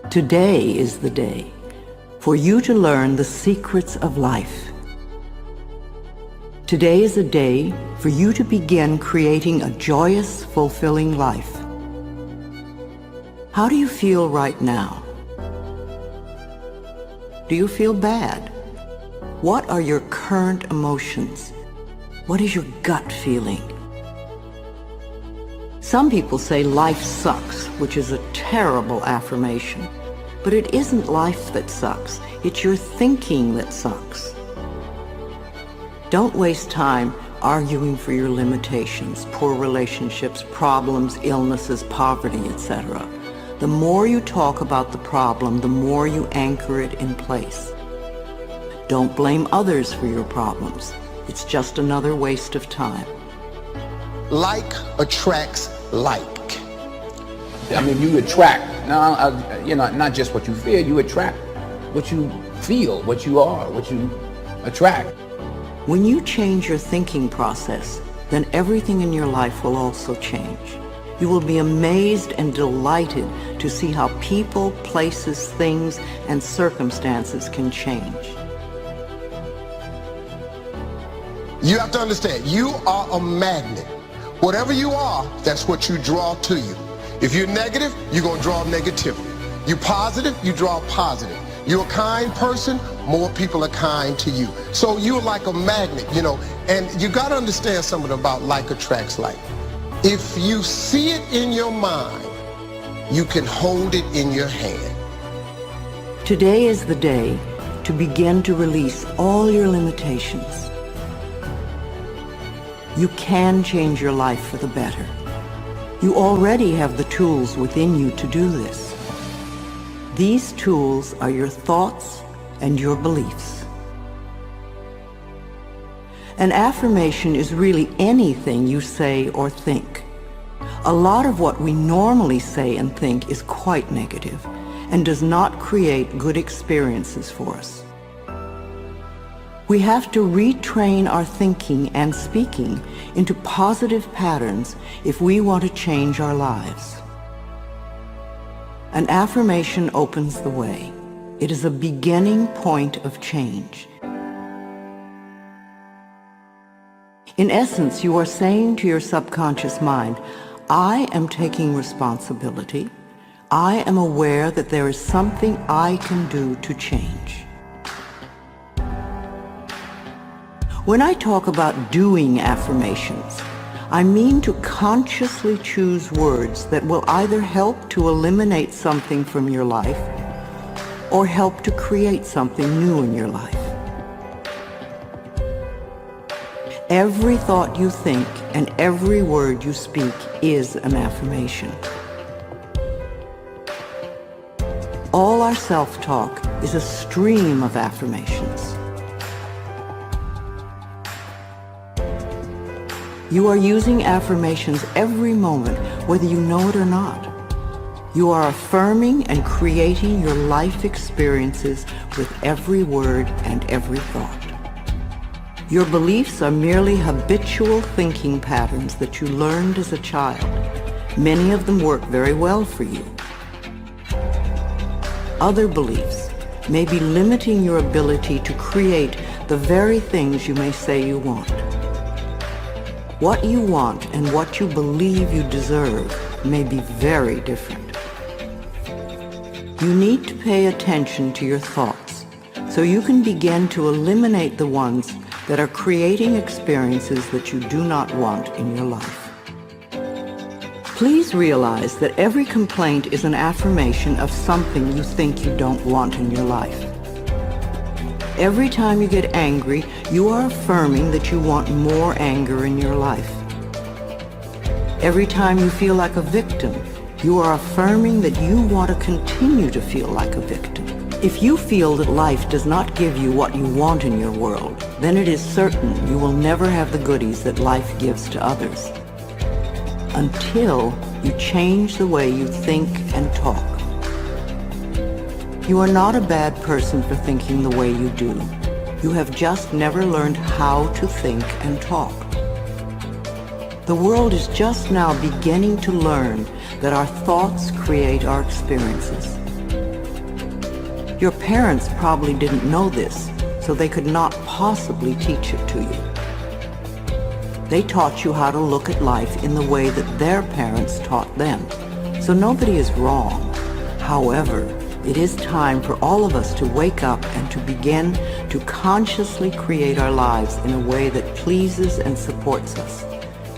Today is the day for you to learn the secrets of life. Today is a day for you to begin creating a joyous, fulfilling life. How do you feel right now? Do you feel bad? What are your current emotions? What is your gut feeling? Some people say life sucks, which is a terrible affirmation. But it isn't life that sucks. It's your thinking that sucks. Don't waste time arguing for your limitations, poor relationships, problems, illnesses, poverty, etc. The more you talk about the problem, the more you anchor it in place. Don't blame others for your problems. It's just another waste of time. Like attracts like. I mean, you attract, not just what you feel, you attract what you feel, what you are, what you attract. When you change your thinking process, then everything in your life will also change. You will be amazed and delighted to see how people, places, things, and circumstances can change. You have to understand, you are a magnet. Whatever you are, that's what you draw to you. If you're negative, you're going to draw negativity. You're positive, you draw positive. You're a kind person, more people are kind to you. So you're like a magnet, and you got to understand something about like attracts like. If you see it in your mind, you can hold it in your hand. Today is the day to begin to release all your limitations. You can change your life for the better. You already have the tools within you to do this. These tools are your thoughts and your beliefs. An affirmation is really anything you say or think. A lot of what we normally say and think is quite negative and does not create good experiences for us. We have to retrain our thinking and speaking into positive patterns if we want to change our lives. An affirmation opens the way. It is a beginning point of change. In essence, you are saying to your subconscious mind, I am taking responsibility. I am aware that there is something I can do to change. When I talk about doing affirmations, I mean to consciously choose words that will either help to eliminate something from your life or help to create something new in your life. Every thought you think and every word you speak is an affirmation. All our self-talk is a stream of affirmations. You are using affirmations every moment, whether you know it or not. You are affirming and creating your life experiences with every word and every thought. Your beliefs are merely habitual thinking patterns that you learned as a child. Many of them work very well for you. Other beliefs may be limiting your ability to create the very things you may say you want. What you want and what you believe you deserve may be very different. You need to pay attention to your thoughts so you can begin to eliminate the ones that are creating experiences that you do not want in your life. Please realize that every complaint is an affirmation of something you think you don't want in your life. Every time you get angry, you are affirming that you want more anger in your life. Every time you feel like a victim, you are affirming that you want to continue to feel like a victim. If you feel that life does not give you what you want in your world, then it is certain you will never have the goodies that life gives to others. Until you change the way you think and talk. You are not a bad person for thinking the way you do. You have just never learned how to think and talk. The world is just now beginning to learn that our thoughts create our experiences. Your parents probably didn't know this, so they could not possibly teach it to you. They taught you how to look at life in the way that their parents taught them, so nobody is wrong. However, it is time for all of us to wake up and to begin to consciously create our lives in a way that pleases and supports us.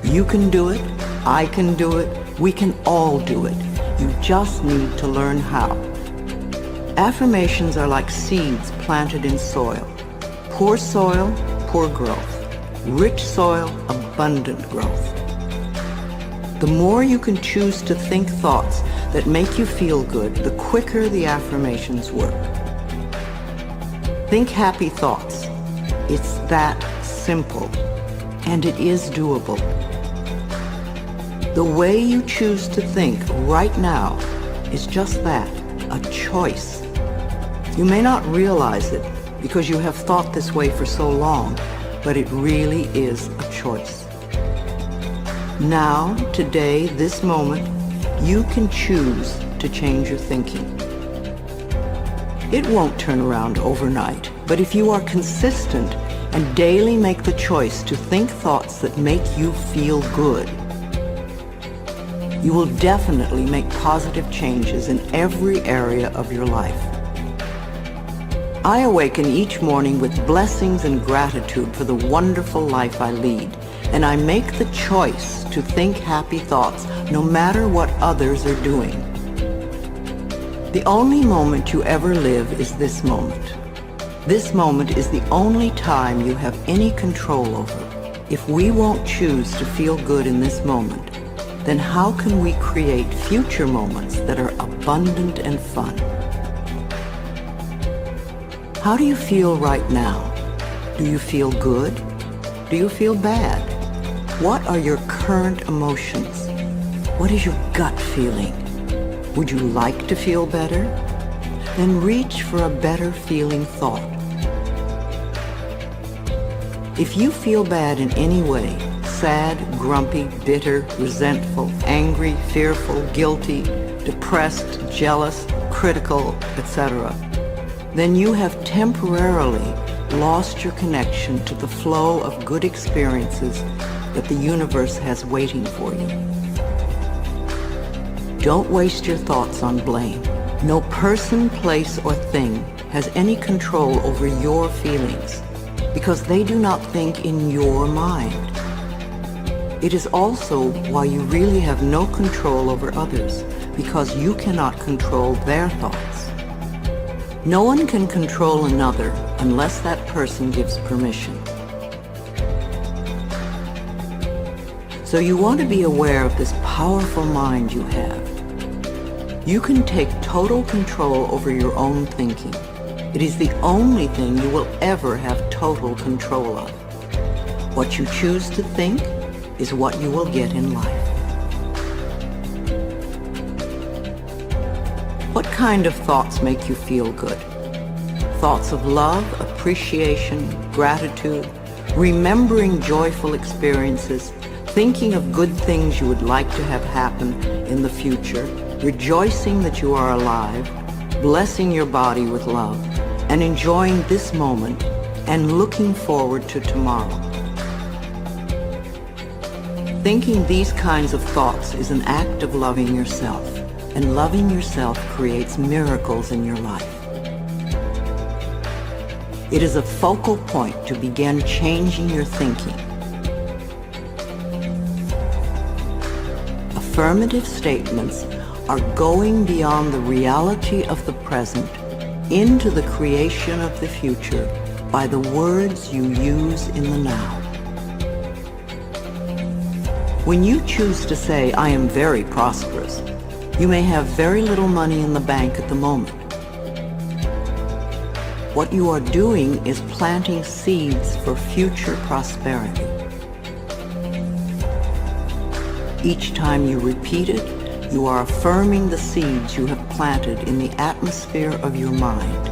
You can do it, I can do it, we can all do it. You just need to learn how. Affirmations are like seeds planted in soil. Poor soil, poor growth. Rich soil, abundant growth. The more you can choose to think thoughts that make you feel good, the quicker the affirmations work. Think happy thoughts. It's that simple, and it is doable. The way you choose to think right now is just that, a choice. You may not realize it because you have thought this way for so long, but it really is a choice. Now, today, this moment, you can choose to change your thinking. It won't turn around overnight, but if you are consistent and daily make the choice to think thoughts that make you feel good, you will definitely make positive changes in every area of your life. I awaken each morning with blessings and gratitude for the wonderful life I lead, and I make the choice to think happy thoughts no matter what others are doing. The only moment you ever live is this moment. This moment is the only time you have any control over. If we won't choose to feel good in this moment, then how can we create future moments that are abundant and fun? How do you feel right now? Do you feel good? Do you feel bad? What are your current emotions? What is your gut feeling? Would you like to feel better? Then reach for a better feeling thought. If you feel bad in any way, sad, grumpy, bitter, resentful, angry, fearful, guilty, depressed, jealous, critical, etc., then you have temporarily lost your connection to the flow of good experiences that the universe has waiting for you. Don't waste your thoughts on blame. No person, place, or thing has any control over your feelings because they do not think in your mind. It is also why you really have no control over others, because you cannot control their thoughts. No one can control another unless that person gives permission. So you want to be aware of this powerful mind you have. You can take total control over your own thinking. It is the only thing you will ever have total control of. What you choose to think is what you will get in life. What kind of thoughts make you feel good? Thoughts of love, appreciation, gratitude, remembering joyful experiences, thinking of good things you would like to have happen in the future, rejoicing that you are alive, blessing your body with love, and enjoying this moment and looking forward to tomorrow. Thinking these kinds of thoughts is an act of loving yourself. And loving yourself creates miracles in your life. It is a focal point to begin changing your thinking. Affirmative statements are going beyond the reality of the present into the creation of the future by the words you use in the now. When you choose to say, "I am very prosperous," you may have very little money in the bank at the moment. What you are doing is planting seeds for future prosperity. Each time you repeat it, you are affirming the seeds you have planted in the atmosphere of your mind.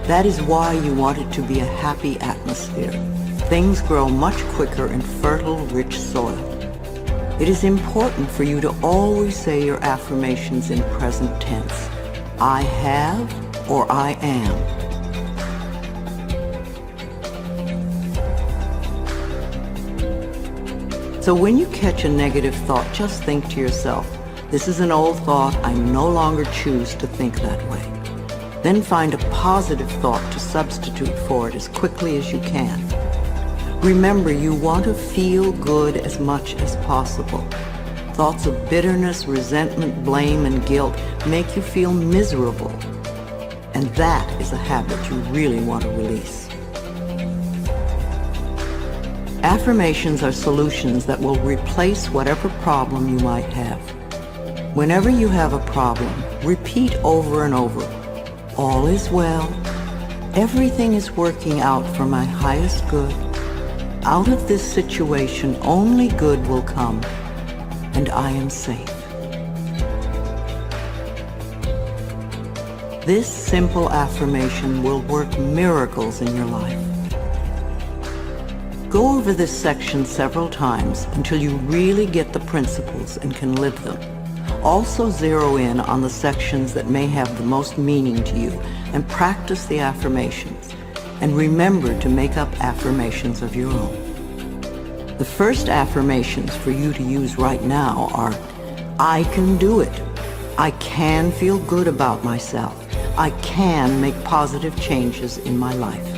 That is why you want it to be a happy atmosphere. things grow much quicker in fertile, rich soil. It is important for you to always say your affirmations in present tense. I have or I am. So when you catch a negative thought, just think to yourself, this is an old thought, I no longer choose to think that way. Then find a positive thought to substitute for it as quickly as you can. Remember, you want to feel good as much as possible. Thoughts of bitterness, resentment, blame, and guilt make you feel miserable. And that is a habit you really want to release. Affirmations are solutions that will replace whatever problem you might have. Whenever you have a problem, repeat over and over, all is well, everything is working out for my highest good. Out of this situation, only good will come, and I am safe. This simple affirmation will work miracles in your life. Go over this section several times until you really get the principles and can live them. Also zero in on the sections that may have the most meaning to you and practice the affirmations. And remember to make up affirmations of your own. The first affirmations for you to use right now are, I can do it. I can feel good about myself. I can make positive changes in my life.